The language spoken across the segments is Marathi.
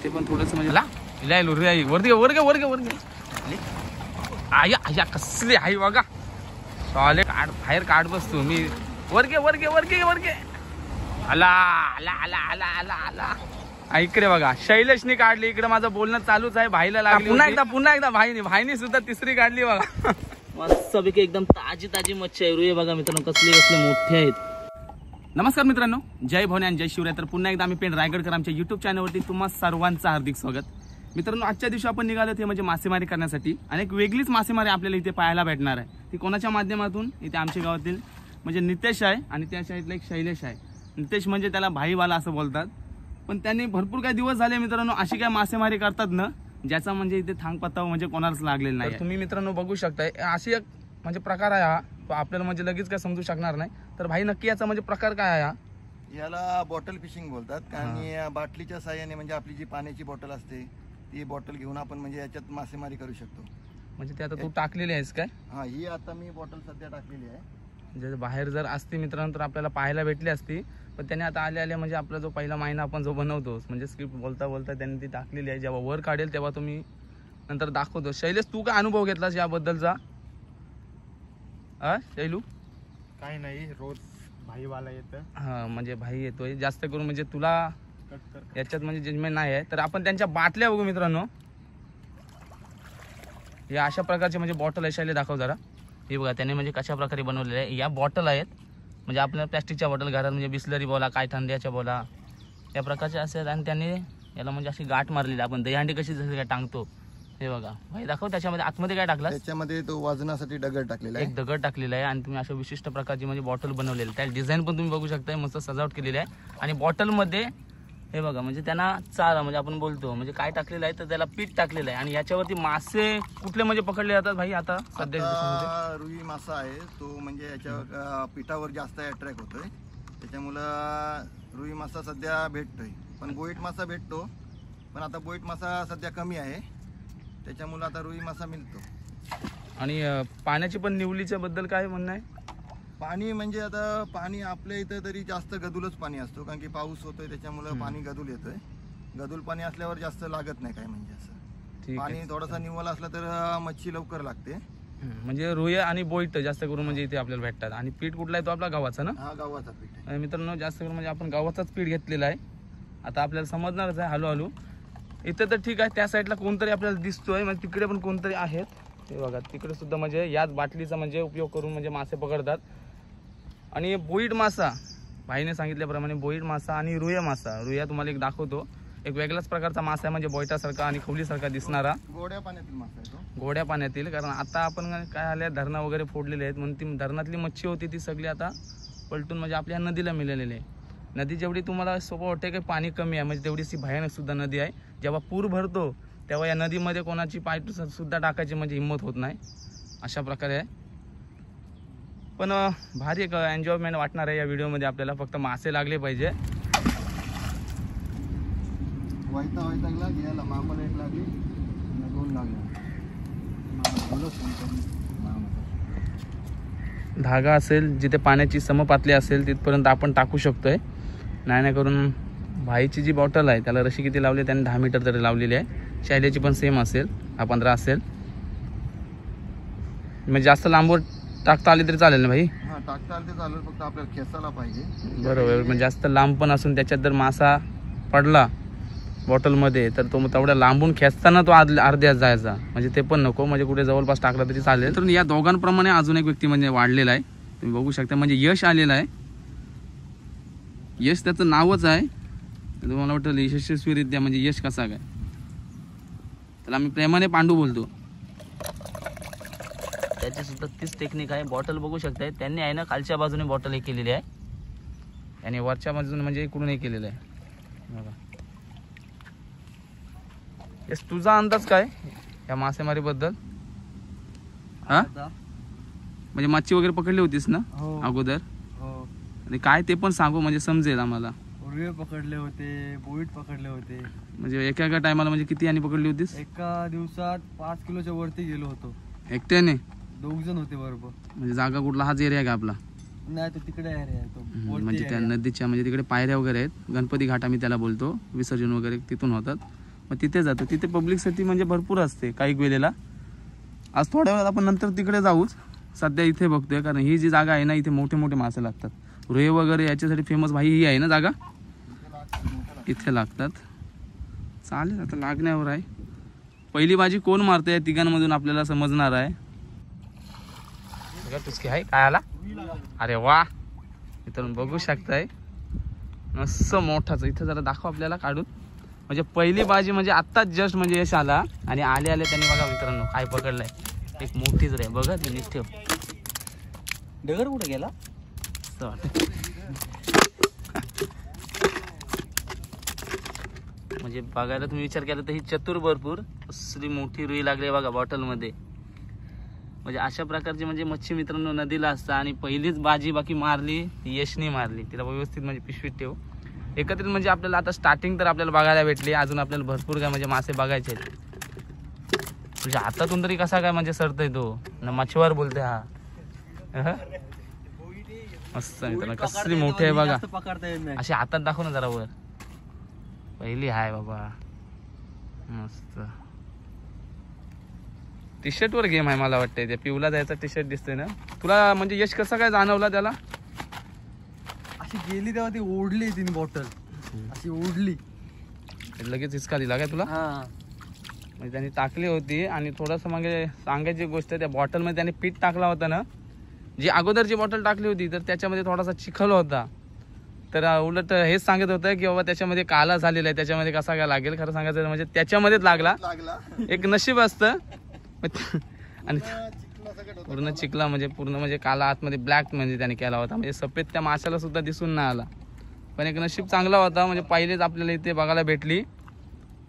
ते पण थोडंसं म्हणजे लिहायलो रे वरती वरगे आया आया कसली आई बघा टॉयलेट बाहेर काढ बसतो मी वरगे आला आला आला आला आला आला इकडे बघा शैलेशने काढली इकडे माझं बोलणं चालूच आहे भाईला लागली पुन्हा एकदा भाईने सुद्धा तिसरी काढली बघा मस्तपैकी एकदम ताजी मच्छी आहे रुई बघा मित्रांनो कसले मोठे आहेत। नमस्कार मित्रांनो जय भवानी आणि जय शिवराय। तर पुन्हा एकदा आम्ही पेण रायगडकर आमच्या YouTube चॅनलवरती तुम्हा सर्वांचं हार्दिक स्वागत। मित्रांनो आजच्या दिवशी आपण निघालो ते म्हणजे मासेमारी करण्यासाठी आणि एक वेगळीच मासेमारी आपल्याला इथे पाहायला भेटणार आहे। ती कोणाच्या माध्यमातून इथे आमच्या गावातील म्हणजे नितेश आहे आणि त्या साईडला एक शैलेश आहे। नितेश म्हणजे त्याला भाईवाला असं बोलतात, पण त्यांनी भरपूर काही दिवस झाले मित्रांनो अशी काय मासेमारी करतात ना ज्याचा म्हणजे इथे थांग पत्ता म्हणजे कोणालाच लागलेला नाही। तुम्ही मित्रांनो बघू शकताय अशी एक म्हणजे प्रकार आहे हा, तो आपल्याला म्हणजे लगेच काय समजू शकणार नाही। तर भाई नक्की याचा म्हणजे प्रकार काय आहे हा? याला बॉटल फिशिंग बोलतात आणि बाटलीच्या साहाय्याने म्हणजे आपली जी पाण्याची बॉटल असते ती बॉटल घेऊन आपण म्हणजे याच्यात मासेमारी करू शकतो। म्हणजे ते आता तू टाकलेली आहेस काय? हा, ही आता मी बॉटल सध्या टाकलेली आहे। म्हणजे बाहेर जर असती मित्रांनो तर आपल्याला पाहायला भेटली असती, पण त्याने आता आले म्हणजे आपला जो पहिला महिना आपण जो बनवतो म्हणजे स्क्रिप्ट बोलता त्यांनी ती टाकलेली आहे। जेव्हा वर काढेल तेव्हा तुम्ही नंतर दाखवतो। शैलेश तू काय अनुभव घेतलास याबद्दलचा? शैलू काही नाही, रोज भाईवाला येतं। हा म्हणजे भाई येतोय जास्त करून म्हणजे तुला याच्यात म्हणजे जजमेंट नाही आहे। तर आपण त्यांच्या बाटल्या बघू मित्रांनो, या अशा प्रकारचे म्हणजे बॉटल आहे। शैले दाखव जरा। हे बघा त्याने म्हणजे कशा प्रकारे बनवलेले आहे। या बॉटल आहेत म्हणजे आपल्याला प्लॅस्टिकच्या बॉटल घरात म्हणजे बिस्लरी बोला काय थंड्याच्या बोला या प्रकारच्या असतात आणि त्यांनी याला म्हणजे अशी गाठ मारलेली आपण दहीहंडी कशी जसं काय टांगतो हे बघा भाई दाखव। त्याच्यामध्ये आतमध्ये काय टाकलं? त्याच्यामध्ये तो वजनासाठी दगड टाकलेला आहे, एक दगड टाकलेला आहे आणि तुम्ही अशा विशिष्ट प्रकारची म्हणजे बॉटल बनवलेली त्या डिझाईन पण तुम्ही बघू शकता, मस्त सजावट केलेली आहे। आणि बॉटलमध्ये हे बघा म्हणजे त्यांना चारा म्हणजे आपण बोलतो म्हणजे काय टाकलेलं आहे तर त्याला पीठ टाकलेलं आहे आणि याच्यावरती मासे कुठले म्हणजे पकडले जातात भाई आता सध्या? रुई मासा आहे तो म्हणजे याच्या पिठावर जास्त अट्रॅक्ट होतोय, त्याच्यामुळं रुई मासा सध्या भेटतोय। पण बोईट मासा भेटतो, पण आता बोईट मासा सध्या कमी आहे त्याच्यामुळे आता रुई मासा मिळतो। आणि पाण्याची पण निवलीच्या बद्दल काय म्हणणं आहे? पाणी म्हणजे आता पाणी आपल्या इथं तरी जास्त गदूलच पाणी असतो, कारण की पाऊस होतोय त्याच्यामुळे पाणी गदूल येतोय। गदूल पाणी असल्यावर जास्त लागत नाही काय म्हणजे असं। पाणी थोडासा निव्वळ असला तर मच्छी लवकर लागते। म्हणजे रुई आणि बोईट जास्त करून म्हणजे इथे आपल्याला भेटतात। आणि पीठ कुठला आहे तो आपला गव्हाचा ना? हा, गव्हाचा पीठ आहे। आणि मित्रांनो जास्त करून म्हणजे आपण गव्हाचाच पीठ घेतलेला आहे। आता आपल्याला समजणारच आहे हळूहळू। इथं तर ठीक आहे, त्या साईडला कोणतरी आपल्याला दिसतोय म्हणजे तिकडे पण कोणतरी आहेत हे बघा। तिकडे सुद्धा म्हणजे याच बाटलीचा म्हणजे उपयोग करून म्हणजे मासे पकडतात। आणि बोईट मासा भाईने सांगितल्याप्रमाणे बोईट मासा आणि रुया मासा, रुया तुम्हाला एक दाखवतो, एक वेगळाच प्रकारचा मासा आहे म्हणजे बोईटासारखा आणि खवलीसारखा दिसणारा गोड्या पाण्यातील मासा आहे तो। गोड्या पाण्यातील, कारण आता आपण काय आल्या धरणं वगैरे फोडलेले आहेत म्हणून ती धरणातली मच्छी होती ती सगळी आता पलटून म्हणजे आपल्या नदीला मिळालेली आहे। नदी जेवढी तुम्हाला सोपं वाटते की पाणी कमी आहे म्हणजे तेवढीशी भयानक सुद्धा नदी आहे। जेव्हा पूर भरतो तेव्हा या नदीमध्ये कोणाची पाय सुद्धा टाकायची म्हणजे हिंमत होत नाही, अशा प्रकारे आहे। पण भारी एक एन्जॉयमेंट वाटणार आहे या व्हिडिओमध्ये आपल्याला, फक्त मासे लागले पाहिजे। वैतागला घ्यायला मामाला एक लागली दोन लागले। धागा असेल जिथे पाण्याची समपातळी असेल तिथपर्यंत आपण टाकू शकतोय, नाही करून भाईची जी बॉटल आहे त्याला रशी किती लावली त्याने 10 मीटर तरी लावलेली आहे। शैल्याची पण सेम असेल, हा 15 असेल। म्हणजे जास्त लांबवर टाकता आली तरी चालेल ना भाई? हा, टाकता आले तर चालेल, फक्त आपल्याला खेचायला पाहिजे बरोबर। म्हणजे जास्त लांब पण असून त्याच्यात जर मासा पडला बॉटलमध्ये तर तो तेवढ्या लांबून खेचताना तो अर्ध्यात जायचा, म्हणजे ते पण नको, म्हणजे कुठे जवळपास टाकला तरी चालेल। तर या दोघांप्रमाणे अजून एक व्यक्ती म्हणजे वाढलेला आहे, तुम्ही बघू शकता, म्हणजे यश आलेला आहे। यश त्याचं नावच आहे, तुम्हाला वाटतं यशस्वीरित्या म्हणजे यश कसा काय, त्याला आम्ही प्रेमाने पांडू बोलतो। त्याची सुद्धा तीच टेक्निक आहे। बॉटल बघू शकताय त्यांनी आहे ना खालच्या बाजूने बॉटल हे केलेली आहे आणि वरच्या बाजूने म्हणजे इकडून हे केलेलं आहे बघा। यश तुझा अंदाज काय या मासेमारी बद्दल? हा, म्हणजे मच्छी वगैरे पकडली होतीस ना अगोदर? हो, आणि काय ते पण सांगू म्हणजे समजेल आम्हाला। रुई पकडले होते, बोईट पकडले होते। म्हणजे एका टायमाला म्हणजे किती आणि पकडली होतीस? एका दिवसात 5 किलोच्या वरती गेलो होतो एकट्याने? 2 जण होते बरोबर। म्हणजे जागा कुठला हाच एरिया का आपला? नाही, तो तिकडे आहे तो म्हणजे त्या नदीच्या म्हणजे तिकडे पायऱ्या वगैरे आहेत, गणपती घाट आम्ही त्याला बोलतो, विसर्जन वगैरे तिथून होतात। मग तिथे जातो. तिथे पब्लिकसाठी म्हणजे भरपूर असते काही वेळेला. आज थोड्या वेळात आपण नंतर तिकडे जाऊच. सध्या इथे बघतोय कारण ही जी जागा आहे ना इथे मोठे मोठे मासे लागतात. रुई वगैरे याच्यासाठी फेमस भाई ही आहे ना जागा, इथे लागतात. चालेल आता लागण्यावर आहे. पहिली बाजी कोण मारते या तिघांमधून आपल्याला समजणार आहे. तुझकी आहे काय आला. अरे वा मित्रांनो बघू शकताय मस्त मोठाच. इथं जरा दाखव आपल्याला काढून. म्हणजे पहिली बाजी म्हणजे आत्ताच जस्ट म्हणजे यश आला आणि आले आले त्यांनी बघा मित्रांनो काय पकडलंय. एक मोठीच रे बघा ती नीट ठेव. डगर कुठे गेला. म्हणजे बघायला तुम्ही विचार केला तर ही चतुर भरपूर असली मोठी रुई लागली बघा बॉटल मध्ये. म्हणजे अशा प्रकारची म्हणजे मच्छी मित्रांनो नदीला असतात. आणि पहिलीच बाजी बाकी मारली ती यशनी मारली. तिला व्यवस्थित म्हणजे पिशवीत ठेव. एकत्रित म्हणजे आपल्याला आता स्टार्टिंग तर आपल्याला बघायला भेटली. अजून आपल्याला भरपूर काय म्हणजे मासे बघायचे आहेत. म्हणजे हातातून तरी कसा काय म्हणजे सरतोय तो ना मच्छीवार बोलते हा. मस्त मित्रांनो कसली मोठी आहे बघा. पकडता येत नाही. अशी हातात दाखव ना जरा वर. पहिली हाय बाबा मस्त. टी शर्ट वर गेम आहे मला वाटतंय. त्या पिवला जायचा टी शर्ट दिसतोय ना तुला. म्हणजे यश कसं काय जाणवला त्याला. अशी गेली तेव्हा ती ओढली तिने बॉटल अशी ओढली लगेच हिसका दिला काय तुला. हा म्हणजे त्यांनी टाकली होती आणि थोडस मागे सांगायची गोष्ट त्या बॉटल मध्ये त्यांनी पीठ टाकला होता ना. जी अगोदरची बॉटल टाकली होती तर त्याच्यामध्ये थोडासा चिखल होता. तर उलट हेच सांगत होतं की बाबा त्याच्यामध्ये काला झालेला आहे. त्याच्यामध्ये कसा काय लागेल. खरं सांगायचं म्हणजे त्याच्यामध्येच लागला. एक नशीब असतं. आणि पूर्ण चिखला म्हणजे पूर्ण म्हणजे काला आतमध्ये ब्लॅक म्हणजे त्याने केला होता. म्हणजे सफेद त्या माशाला सुद्धा दिसून नाही आला. पण एक नशीब चांगला होता. म्हणजे पहिलेच आपल्याला इथे बघायला भेटली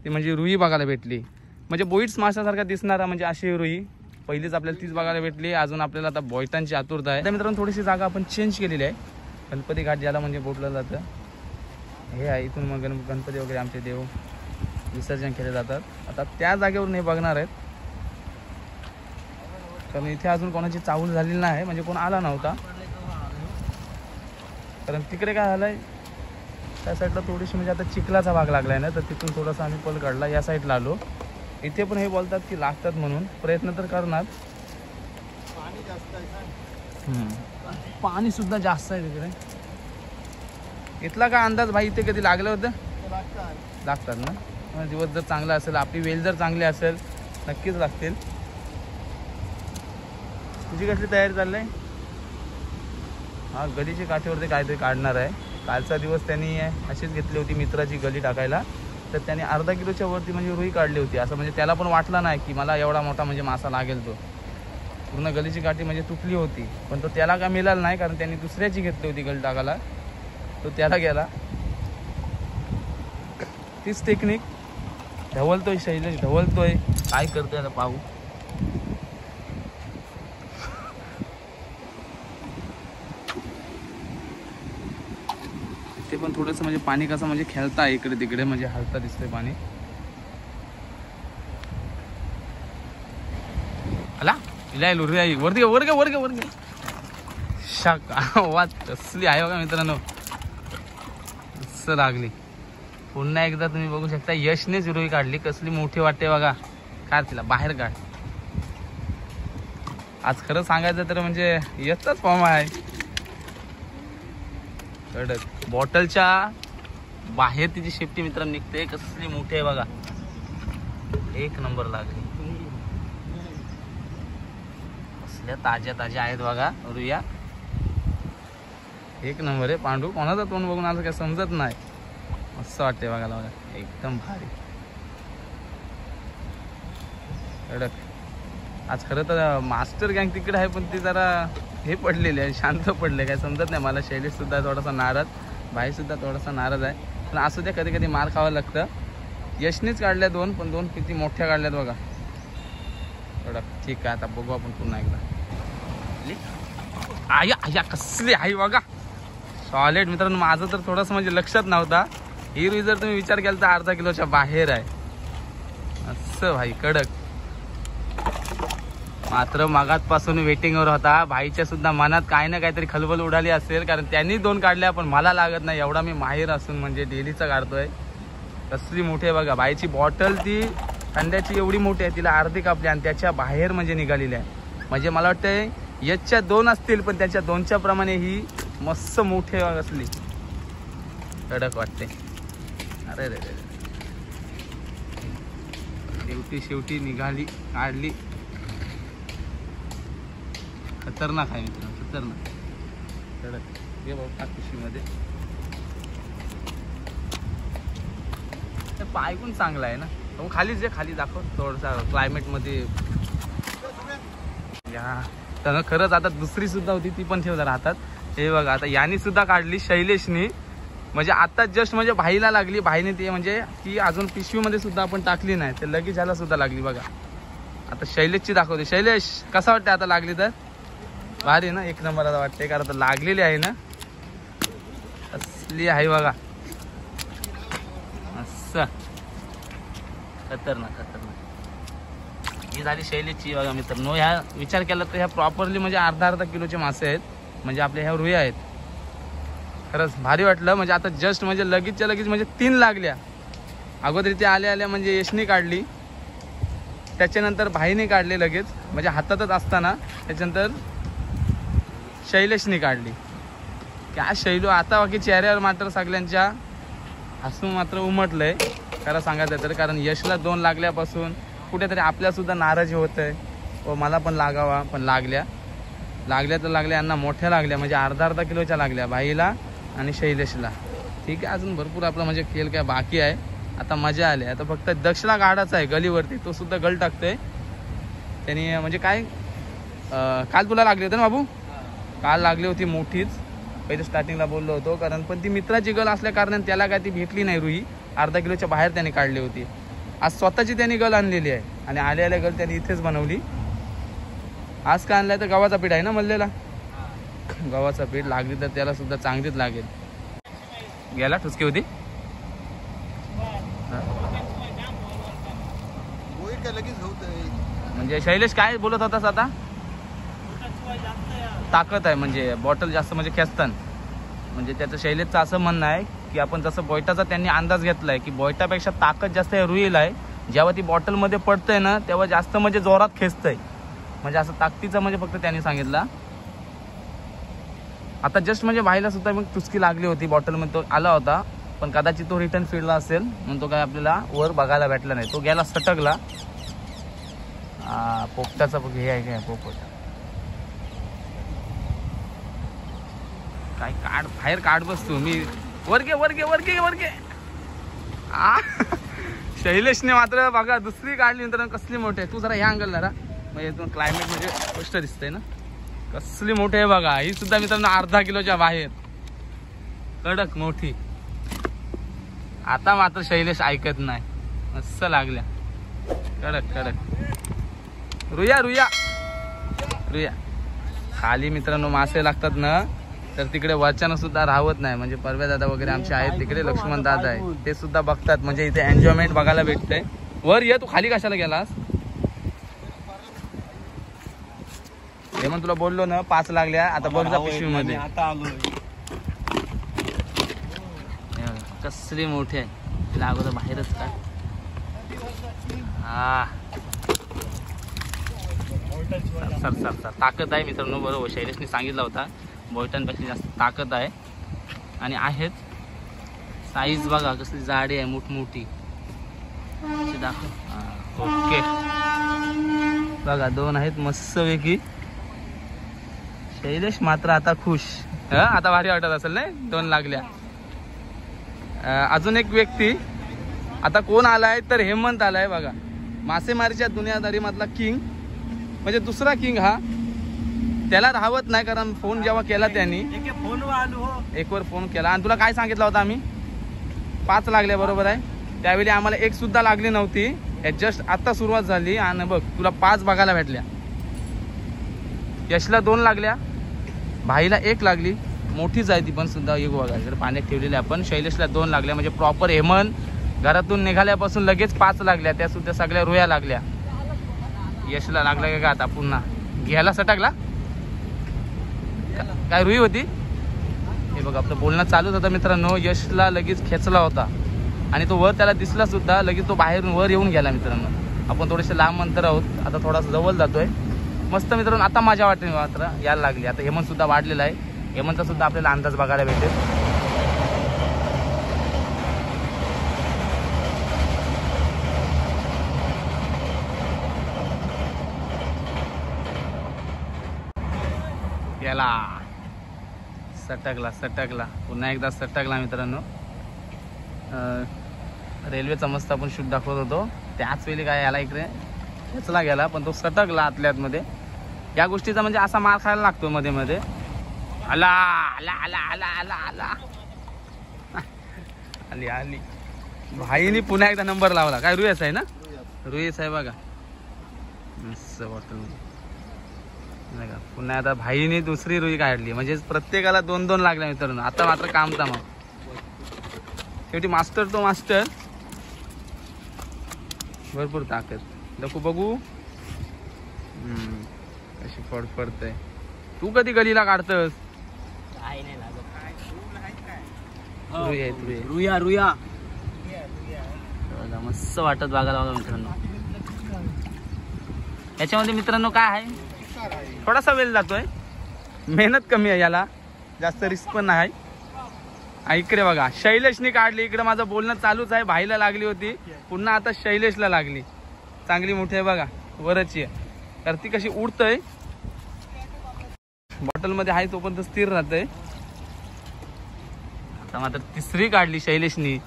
ती म्हणजे रुई बघायला भेटली. म्हणजे बोईट्स माशासारखा दिसणारा म्हणजे अशी रुई पहिलीच आपल्याला तीच बघायला भेटली. अजून आपल्याला आता बोईटांची आतुरता आहे. त्या मित्रांनो थोडीशी जागा आपण चेंज केलेली आहे. गणपती घाट ज्याला म्हणजे बोटलं जातं हे आहे. इथून मग गणपती वगैरे आमचे देव विसर्जन केले जातात. आता त्या जागेवर नाही बघणार आहेत कारण इथे अजून कोणाची चावल झालेली नाही. म्हणजे कोण आला नव्हता. कारण तिकडे काय झालंय त्या साईडला थोडीशी म्हणजे आता चिखलाचा भाग लागलाय ना तर तिथून थोडासा आम्ही पल काढला. या साईडला आलो. इथे पण हे बोलतात की लागतात म्हणून प्रयत्न तर करणार. पाणी सुद्धा जास्त आहे तिकडे. इथला काय अंदाज भाई इथे कधी लागलं होतं. लागतात ना. दिवस जर चांगला असेल आपली वेल जर चांगली असेल नक्कीच लागतील. तुझी कसली तयारी चाललंय. हा गलीच्या काठीवरती काहीतरी काढणार आहे. कालचा दिवस त्यांनी अशीच घेतली होती मित्राची गली टाकायला. तर त्याने अर्धा किलोच्या वरती म्हणजे रुई काढली होती. असं म्हणजे त्याला पण वाटलं नाही की मला एवढा मोठा म्हणजे मासा लागेल. तो पूर्ण गलीची काठी म्हणजे तुटली होती. पण तो त्याला काय मिळाला नाही कारण त्यांनी दुसऱ्याची घेतली होती गली टाकायला. तो त्याला गेला. तीच टेक्निक ढवलतोय शैलेश ढवलतोय. काय करतोय आता पाहू. ते पण थोडंसं म्हणजे पाणी कसं म्हणजे खेळता इकडे तिकडे म्हणजे हलता दिसतंय पाणी. आला वरती वरती वरगे वरगे वरगे शाक वाच कसली आहे बघा मित्रांनो. लागली पुन्हा एकदा तुम्ही बघू शकता. यशनेच रुई काढली. कसली मोठी वाटते बघा. काढ तिला बाहेर काढ. आज खरं सांगायचं तर म्हणजे यशचाच फॉर्म आहे. कडक बॉटलच्या बाहेर तिची शेपटी मित्रांनो निघते. कसली मोठी आहे बघा. एक नंबर लागली. कसल्या ताज्या ताज्या आहेत बघा रुया. एक नंबर आहे. पांडू कोणाचा तोंड बघून असं काय समजत नाही. मस्त वाटते बघायला बघा. एकदम भारी कडक. आज खरं तर मास्टर गँग तिकडे आहे पण ती जरा हे पडलेली आहे. शांत पडले काय समजत नाही मला. शैलेश सुद्धा थोडासा नाराज. भाई सुद्धा थोडासा नाराज आहे. पण असू द्या कधी कधी मार खावं लागतं. यशनीच काढल्या दोन पण दोन किती मोठ्या काढल्यात बघा. कडक. ठीक आहे आता बघू आपण पुन्हा एकदा. आया आया कसली आहे बघा. सॉलिड मित्रांनो. माझं तर थोडंसं म्हणजे लक्षात नव्हता. ही रुई जर तुम्ही विचार केला तर अर्धा किलोच्या बाहेर आहे. असं भाई कडक. मात्र मागातपासून वेटिंगवर होता. भाईच्या सुद्धा मनात काही ना काहीतरी खलबल उडाली असेल कारण त्यांनी दोन काढल्या पण मला लागत नाही. एवढा मी माहीर असून म्हणजे डेलीचा काढतोय. कसली मोठी आहे बघा. बाईची बॉटल ती अंड्याची एवढी मोठी आहे, तिला अर्धी कापली आणि त्याच्या बाहेर म्हणजे निघालेली आहे. म्हणजे मला वाटतंय याच्या 2 असतील, पण त्याच्या 2च्या प्रमाणे ही मस्त मोठी आहे असली. कडक वाटते. अरे रे रे, शेवटी निघाली, काढली. खतरनाक आहे मित्रांनो, खतरनाक. कडक. हे बघा पिशवीमध्ये पाय पण चांगला आहे ना. खालीच जे खाली दाखव थोडसा क्लायमेट मध्ये या. तर खरंच आता दुसरी सुद्धा होती, ती पण ठेवला राहतात. हे बघा आता यानी सुद्धा काढली शैलेशनी. म्हणजे आता जस्ट म्हणजे भाईला लागली. भाईने ती म्हणजे ती अजून पिशवीमध्ये सुद्धा आपण टाकली नाही, ते लगेच ह्याला सुद्धा लागली बघा. आता शैलेशची दाखवते. शैलेश कसा वाटते आता लागली तर? भारी ना, एक नंबर आता वाटते. कारण आता लागलेली आहे ना, असली आहे बघा. असं खतरनाक खतरनाक. ही झाली शैलेशची बघा मित्रांनो. ह्या विचार केला तर ह्या प्रॉपरली म्हणजे अर्धा किलोचे मासे आहेत. म्हणजे आपल्या ह्या रुई आहेत. खरंच भारी वाटलं. म्हणजे आता जस्ट म्हणजे लगेचच्या लगेच म्हणजे 3 लागल्या. अगोदर ते आल्या म्हणजे यशनी काढली, त्याच्यानंतर भाईने काढले लगेच म्हणजे हातातच असताना, त्याच्यानंतर शैलेशने काढली. काय शैलू आता बाकी चेहऱ्यावर मात्र सगळ्यांच्या हसू मात्र उमटलंय खरं सांगायचं तर. कारण यशला 2 लागल्यापासून कुठेतरी आपल्यासुद्धा नाराजी होत आहे. व मला पण लागावा, पण लागल्या तर लागल्या. यांना मोठ्या लागल्या म्हणजे अर्धा किलोच्या लागल्या, भाईला आणि शैलेशला. ठीक आहे, अजून भरपूर आपलं म्हणजे खेळ काय बाकी आहे. आता मजा आली. आता फक्त दक्षला गाडाचा आहे गलीवरती, तो सुद्धा गल टाकतोय त्यांनी. म्हणजे काय काल तुला लागली होती ना बाबू? काल लागली होती मोठीच, पहिले स्टार्टिंगला बोललो होतो. कारण पण ती मित्राची गल असल्या कारणाने त्याला काय ती भेटली नाही रुई. अर्धा किलोच्या बाहेर त्याने काढली होती. आज स्वतःची त्यांनी गल आणलेली आहे आणि आल्या गल त्यांनी इथेच बनवली. आज का आणलाय तर गव्हाचा पीठ आहे ना मल्लेला. गव्हाचा पीठ लागली तर त्याला सुद्धा चांगलीच लागेल. गेला ठुसकी होती. म्हणजे शैलेश काय बोलत होतास आता? ताकद आहे म्हणजे बॉटल जास्त म्हणजे खेचतान. म्हणजे त्याचं शैलेशचं असं म्हणणं आहे की आपण जसं बोयटाचा त्यांनी अंदाज घेतलाय की बोयटापेक्षा ताकद जास्त आहे रुईला आहे. जेव्हा ती बॉटलमध्ये पडतंय ना तेव्हा जास्त म्हणजे जोरात खेचतंय. म्हणजे असं ताकदीचं म्हणजे फक्त त्यांनी सांगितलं. आता जस्ट म्हणजे भाईला सुद्धा मग टुचकी लागली होती बॉटलमध्ये, तो आला होता पण कदाचित तो रिटर्न फील्डला असेल म्हणून तो काय आपल्याला वर बघायला भेटला नाही. तो गेला सटकला. पोपटाचा बघ हे आहे काय पोपट. काय काढ बाहेर काढ बसतो मी. वरगे वरगे वरगे वरगे. शैलेशने मात्र बघा दुसरी काढली नंतर कसली मोठी आहे. तू जरा ह्या अंगल जरा म्हणजे क्लायमेट म्हणजे स्पष्ट दिसतंय ना, कसली मोठी आहे बघा. ही सुद्धा मित्रांनो अर्धा किलोच्या बाहेर कडक मोठी. आता मात्र शैलेश ऐकत नाही. मस्त लागल्या कडक कडक. रुया रुया रुया. खाली मित्रांनो मासे लागतात ना तर तिकडे वरच्यानं सुद्धा राहत नाही. म्हणजे परव्या दादा वगैरे आमचे आहेत तिकडे, लक्ष्मण दादा आहे, ते सुद्धा बघतात. म्हणजे इथे एन्जॉयमेंट बघायला भेटतंय. वर ये, तू खाली कशाला गेलास? हे मग तुला बोललो ना 5 लागल्या. आता बघ जा पिशवीमध्ये. आता आलो. कसली मोठी आहे. तिला अगोदर बाहेरच का. हा सर सर सर ताकद आहे मित्रांनो. बरोबर शैलेशने सांगितला होता बोयटांपेक्षा जास्त ताकद आहे. आणि आहेच. साईज बघा कसली जाडी आहे, मोठमोठी दाखव. ओके बघा 2 आहेत मस्तपैकी. शैलेश मात्र आता खुश. आता भारी वाटत असेल नाही 2 लागल्या. अजून एक व्यक्ती आता कोण आलाय तर हेमंत आलाय बघा. मासेमारीच्या दुनियादारी मधला किंग म्हणजे दुसरा किंग हा. त्याला राहत नाही कारण फोन जेव्हा केला त्यांनी एकवर फोन केला आणि तुला काय सांगितलं होतं आम्ही 5 लागल्या बरोबर आहे. त्यावेळी आम्हाला 1 सुद्धा लागली नव्हती. जस्ट आता सुरुवात झाली आणि बघ तुला 5 बघायला भेटल्या. यशला 2 लागल्या, भाईला 1 लागली, मोठीच आहे ती पण सुद्धा एक बघा जर पाण्यात ठेवलेली आपण. शैलेशला 2 लागल्या म्हणजे प्रॉपर हेमंत घरातून निघाल्यापासून लगेच 5 लागल्या. त्या सुद्धा सगळ्या रुया लागल्या. यशला लागला का आता पुन्हा घ्यायला सटकला. काय रुई होती हे बघा. आपलं बोलणं चालूच होतं मित्रांनो. यशला लगेच खेचला होता आणि तो वर त्याला दिसला सुद्धा, लगेच तो बाहेरून वर येऊन गेला मित्रांनो. आपण थोडेसे लांब अंतर आहोत, आता थोडासा जवळ जातोय. मस्त मित्रांनो, आता माझ्या वाटेने मात्र यायला लागली. आता हेमंत सुद्धा वाढलेला आहे. हेमंतचा सुद्धा आपल्याला अंदाज बघायला भेटेल. याला सटकला पुन्हा एकदा सटकला मित्रांनो. रेल्वेचा मस्त आपण शूट दाखवत होतो, त्याच वेळी काय याला इकडे खेचला गेला, पण तो सटकला आतल्या आतमध्ये. या गोष्टीचा म्हणजे असा मार खायला लागतो मध्ये मध्ये. आला आला आला आला आला आला आली आली. भाईनी पुन्हा एकदा नंबर लावला. काय रुईस आहे ना? रुईस आहे बघा, मस्त बॉटल. पुन्हा आता भाईने दुसरी रुई काढली, म्हणजे प्रत्येकाला 2-2 लागल्या मित्रांनो. आता मात्र काम तमाम. शेवटी मास्टर तो मास्टर, भरपूर ताकद. लकू बघू कशी फडफडतय. तू कधी गलीला काढतस? रुया रुया मस्त वाटत बघायला बघा मित्रांनो. याच्यामध्ये मित्रांनो काय आहे, थोडासा वेळ जातोय, मेहनत कमी आहे याला, जास्त रिस्क पण नाही. इकडे बघा शैलेशने काढली. इकडे माझं बोलणं चालूच आहे. भाईला लागली होती, पुन्हा आता शैलेशला लागली. चांगली मोठी आहे बघा, वरची आहे. तर ती कशी उडतय, बॉटल मध्ये आहे तोपर्यंत स्थिर राहतय. आता मात्र तिसरी काढली शैलेशनी.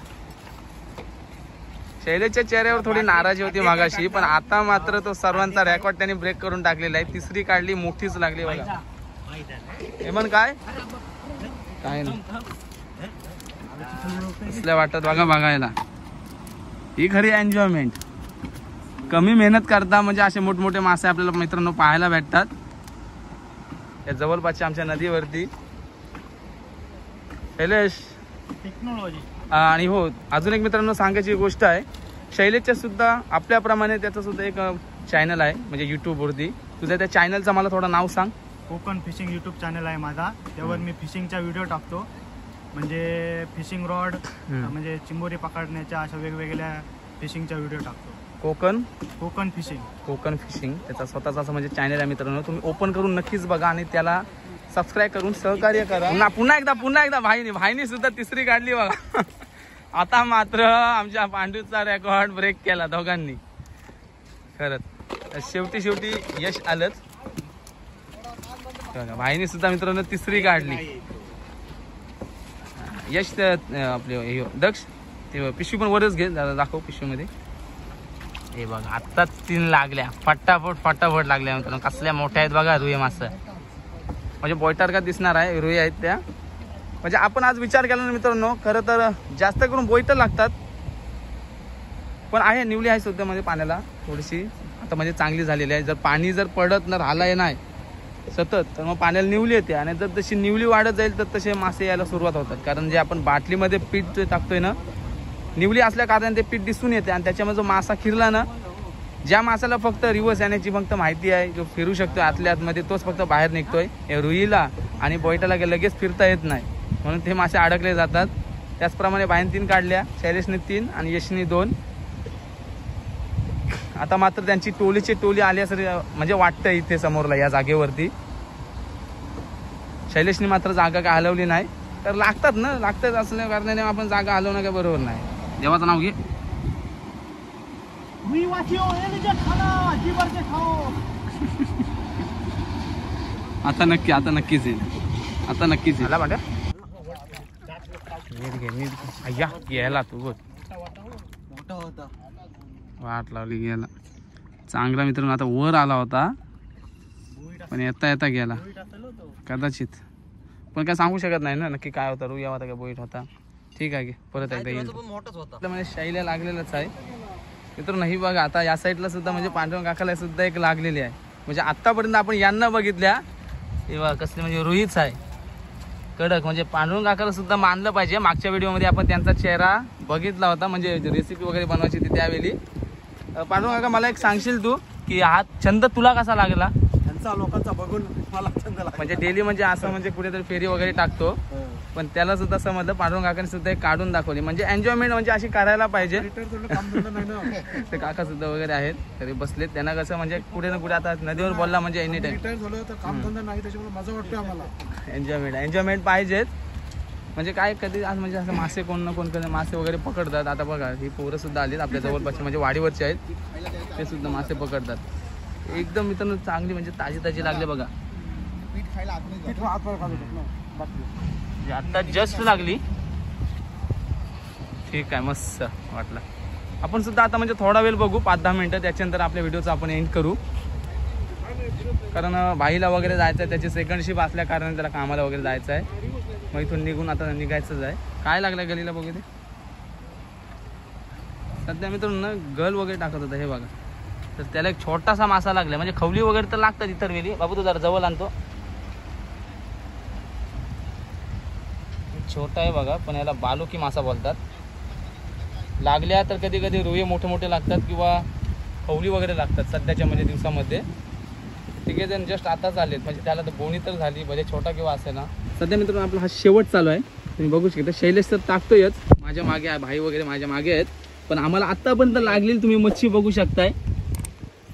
शैलेशच्या चेहऱ्यावर थोडी नाराजी होती मागाशी, पण आता मात्र तो सर्वांचा रेकॉर्ड त्याने ब्रेक करून टाकलेला आहे. तिसरी काढली, मोठीच लागली बघा. हेमंत काय काय असल्या वाटत बघा बघायला. ही खरी एन्जॉयमेंट. कमी मेहनत करता म्हणजे असे मोठमोठे मासे आपल्याला मित्रांनो पाहायला भेटतात या जवळपासच्या आमच्या नदीवरती. शैलेश टेक्नॉलॉजी. आणि हो, अजून एक मित्रांनो सांगायची गोष्ट आहे, शैलेशच्या सुद्धा आपल्याप्रमाणे त्याचं सुद्धा एक चॅनल आहे, म्हणजे युट्यूबवरती. तुझ्या त्या चॅनलचं मला थोडं नाव सांग. कोकण फिशिंग यूट्यूब चॅनल आहे माझा. त्यावर मी फिशिंगचा व्हिडिओ टाकतो, म्हणजे फिशिंग रॉड, म्हणजे चिंबोरी पकडण्याच्या अशा वेगवेगळ्या फिशिंगचा व्हिडिओ टाकतो. कोकण फिशिंग त्याचा स्वतःचा असं म्हणजे चॅनल आहे मित्रांनो. तुम्ही ओपन करून नक्कीच बघा आणि त्याला सबस्क्राईब करून सहकार्य करा. पुन्हा एकदा भाईनी सुद्धा तिसरी काढली बघा. आता मात्र आमच्या पांडूचा रेकॉर्ड ब्रेक केला दोघांनी. खरंच शेवटी यश आलंच. भाईनी सुद्धा मित्रांनो तिसरी काढली. यश आपले दक्ष ते पिशवी पण वरच घे, दाखव पिशवीमध्ये. हे बघा आता 3 लागल्या, फटाफट लागल्या मित्रांनो. कसल्या मोठ्या आहेत बघा रुई मासा, म्हणजे बोयटारका दिसणार आहे. रुई आहेत त्या. म्हणजे आपण आज विचार केला ना मित्रांनो, खरं तर जास्त करून बोयटर लागतात, पण आहे निवली आहे सुद्धा म्हणजे पाण्याला थोडीशी आता म्हणजे चांगली झालेली आहे. जर पाणी जर पडत न राहिलाय नाही सतत, तर मग पाण्याला निवली येते. आणि जर तशी निवली वाढत जाईल तर तसे मासे यायला सुरुवात होतात. कारण जे आपण बाटलीमध्ये पीठ टाकतोय ना, निवली असल्या कारणाने ते पीठ दिसून येते. आणि त्याच्यामध्ये जो मासा फिरला ना, ज्या मासाला फक्त रिवर्स येण्याची फक्त माहिती आहे, जो फिरू शकतो आतल्या आतमध्ये, तोच फक्त बाहेर निघतोय. रुईला आणि बोयटाला लगेच फिरता येत नाही, म्हणून ते मासे अडकले जातात. त्याचप्रमाणे बाहेर 3 काढल्या, शैलेशने 3 आणि यशने 2. आता मात्र त्यांची टोली आल्यासारखं म्हणजे वाटतं इथे समोरला या जागेवरती. शैलेशने मात्र जागा काय हलवली नाही. तर लागतात असल्या कारणाने आपण जागा हलवणं काय बरोबर नाही. देवाचं नाव घे. आता नक्कीच येईल. आला बांड्या नीट घे. अय्या गेला तू बघ, मोठा होता. वाट लावली गेला. चांगला मित्रांनो आता वर आला होता, पण येता गेला कदाचित. पण काय सांगू शकत नाही ना नक्की काय होता, रुया होता का बोईट होता. ठीक आहे, परत एकदा येईल. मोठाच होता. म्हणजे शैल्या लागलेलंच आहे मित्रांनो. ही बघा आता या साईडला सुद्धा म्हणजे पांडुरंग काकाला सुद्धा एक लागलेली आहे. म्हणजे आतापर्यंत आपण यांना बघितल्या, हे बघा कसले म्हणजे रुईच आहे कडक. म्हणजे पांडुरंग काकाला सुद्धा मानलं पाहिजे. मागच्या व्हिडिओमध्ये आपण त्यांचा चेहरा बघितला होता, म्हणजे रेसिपी वगैरे बनवायची होती त्यावेळी. पांडुरंग काका मला एक सांगशील तू की हा छंद तुला कसा लागला? त्यांचा लोकांचा बघून मला छंद लागला. म्हणजे डेली म्हणजे असं म्हणजे कुठेतरी फेरी वगैरे टाकतो, पण त्याला सुद्धा समजलं, पांडुरंग काकाने सुद्धा एक काढून दाखवली. म्हणजे एन्जॉयमेंट म्हणजे अशी करायला पाहिजे. ते काका सुद्धा वगैरे आहेत तरी बसलेत. त्यांना कसं म्हणजे कुठे ना कुठे आता नदीवर बोलला म्हणजे एनी टाइम एन्जॉयमेंट पाहिजेच. म्हणजे काय कधी आज म्हणजे असं मासे कोण ना कोण कधी मासे वगैरे पकडतात. आता बघा ही पोरं सुद्धा आलीत आपल्या जवळपास म्हणजे वाडीवरचे आहेत, ते सुद्धा मासे पकडतात. एकदम मित्रांनो चांगली म्हणजे ताजी ताजी लागले बघा. आता जस्ट लागली. ठीक आहे, मस्त वाटलं. आपण सुद्धा आता म्हणजे थोडा वेळ बघू, 5-10 मिनिटं, त्याच्यानंतर आपल्या व्हिडिओचा आपण एंड करू. कारण बाईला वगैरे जायचं आहे, त्याची सेकंड शिप असल्या कारणाने त्याला कामाला वगैरे जायचं आहे. मग इथून निघून आता निघायचंच आहे. काय लागलं गलीला बघू ते. सध्या मित्रांनो गल वगैरे टाकत होता हे बघा. तर त्याला एक छोटासा मासा लागला. म्हणजे खवली वगैरे तर लागतात इतर वेळी. बाबू तू जरा जवळ आणतो. छोटा आहे बघा, पण याला बालुकी मासा बोलतात. लागल्या तर कधी कधी रुई मोठे मोठे लागतात किंवा खवली वगैरे लागतात सध्याच्या म्हणजे दिवसामध्ये. तिघे जण जस्ट आताच आलेत, म्हणजे त्याला तर बोणी तर झाली, म्हणजे छोटा किंवा असेल ना. सध्या मित्रांनो आपला हा शेवट चालू आहे, तुम्ही बघू शकता. शैलेश तर टाकतोयच, माझ्या मागे आहे, भाई वगैरे माझ्या मागे आहेत. पण आम्हाला आतापर्यंत लागलेली तुम्ही मच्छी बघू शकताय.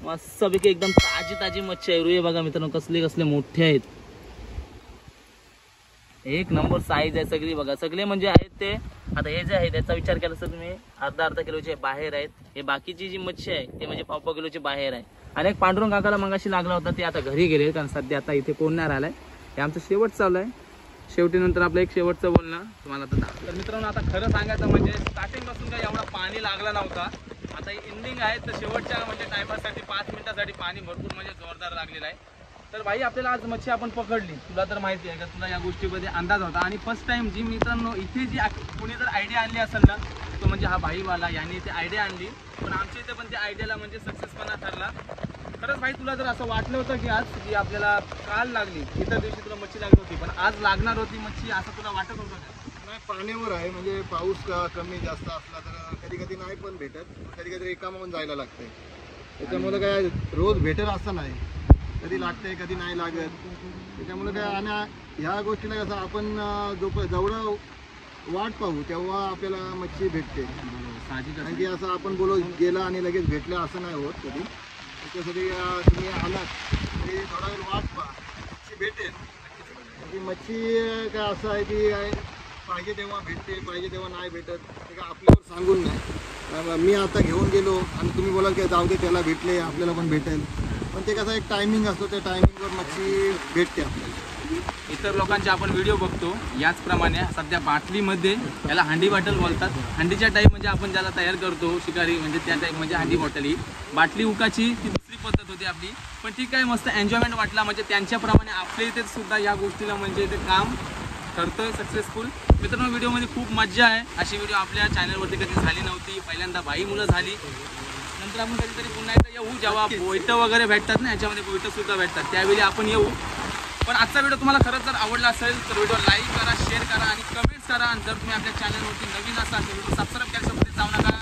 मस्तपैकी एकदम ताजी ताजी मच्छी आहे. रुई बघा मित्रांनो कसले कसले मोठे आहेत. एक नंबर साईज आहे सगळी बघा. सगळे म्हणजे आहेत ते. आता हे जे आहे त्याचा विचार केला तर तुम्ही अर्धा किलोचे बाहेर आहेत. हे बाकीची जी मच्छी आहे ते म्हणजे पाव किलोचे बाहेर आहे. आणि एक पांडुरंग काकाला मगाशी लागला होता, ते आता घरी गेले कारण सध्या आता इथे कोण नाही राहिलाय. हे आमचं शेवट चालू आहे. शेवटी नंतर आपलं एक शेवटचं बोलणं तुम्हाला आता तर मित्रांनो आता खरं सांगायचं म्हणजे स्टार्टिंग पासून काय एवढा पाणी लागला नव्हता. आता एंडिंग आहे तर शेवटच्या म्हणजे टायमासाठी 5 मिनिटासाठी पाणी भरपूर म्हणजे जोरदार लागलेलं आहे. तर भाई आपल्याला आज मच्छी आपण पकडली. तुला तर माहिती आहे का, तुला या गोष्टीमध्ये अंदाज होता. आणि फर्स्ट टाइम जी मित्रांनो इथे जी कोणी जर आयडिया आणली असेल ना, तो म्हणजे हा भाईवाला याने इथे आयडिया आणली. पण आमच्या इथे पण त्या आयडियाला म्हणजे सक्सेसपणा ठरला. खरंच भाई तुला जर असं वाटलं होतं की आज जी आपल्याला काल लागली, इतर दिवशी तुला मच्छी लागली होती, पण आज लागणार होती मच्छी असं तुला वाटत होतं का? नाही, पाण्यावर आहे. म्हणजे पाऊस कमी जास्त असला तर कधी कधी नाही पण भेटत, कधी कधी रिकामा पण जायला लागतंय. त्याच्यामुळे काय रोज भेटेल असं नाही, कधी लागतंय कधी नाही लागत. त्याच्यामुळे काय आणि ह्या गोष्टीला कसं आपण जेवढं वाट पाहू तेव्हा आपल्याला मच्छी भेटते. कारण की असं आपण बोलू गेला आणि लगेच भेटलं असं नाही होत कधी. त्याच्यासाठी तुम्ही आलात तरी थोडा वेळ वाट पहा, मच्छी भेटेल. ती मच्छी काय असं आहे की पाहिजे तेव्हा भेटते, पाहिजे तेव्हा नाही भेटत. ते काय आपल्यावर सांगून नाही. मी आता घेऊन गेलो आणि तुम्ही बोलाल की जाऊ दे त्याला भेटले आपल्याला पण भेटेल, पण ते कसं एक टायमिंग असतो, त्या टायमिंगवर मच्छी भेटते आपल्याला. इतर लोकांचे आपण व्हिडिओ बघतो याचप्रमाणे सध्या बाटलीमध्ये याला हंडी बॉटल बोलतात. हंडीच्या टाईप म्हणजे आपण ज्याला तयार करतो शिकारी, म्हणजे त्या टाईप म्हणजे हंडी बॉटल. ही बाटली उकाची ती दुसरी पद्धत होती आपली. पण ठीक आहे, मस्त एन्जॉयमेंट वाटला. म्हणजे त्यांच्याप्रमाणे आपल्या इथे सुद्धा या गोष्टीला म्हणजे ते काम करतोय सक्सेसफुल. मित्रांनो व्हिडिओमध्ये खूप मजा आहे. अशी व्हिडिओ आपल्या चॅनलवरती कधी झाली नव्हती. पहिल्यांदा बाई मुलं झाली. नंतर आपण कधीतरी पुन्हा एकदा येऊ जेव्हा बोईटं वगैरे भेटतात ना, याच्यामध्ये बोईटं सुद्धा भेटतात, त्यावेळी आपण येऊ. पण आजचा व्हिडिओ तुम्हाला खरंच जर आवडला असेल तर व्हिडिओ लाईक करा, शेअर करा आणि कमेंट्स करा. आणि जर तुम्ही आपल्या चॅनलवरती नवीन असाल तर व्हिडिओ सबस्क्राईब करायचं जाऊ नका.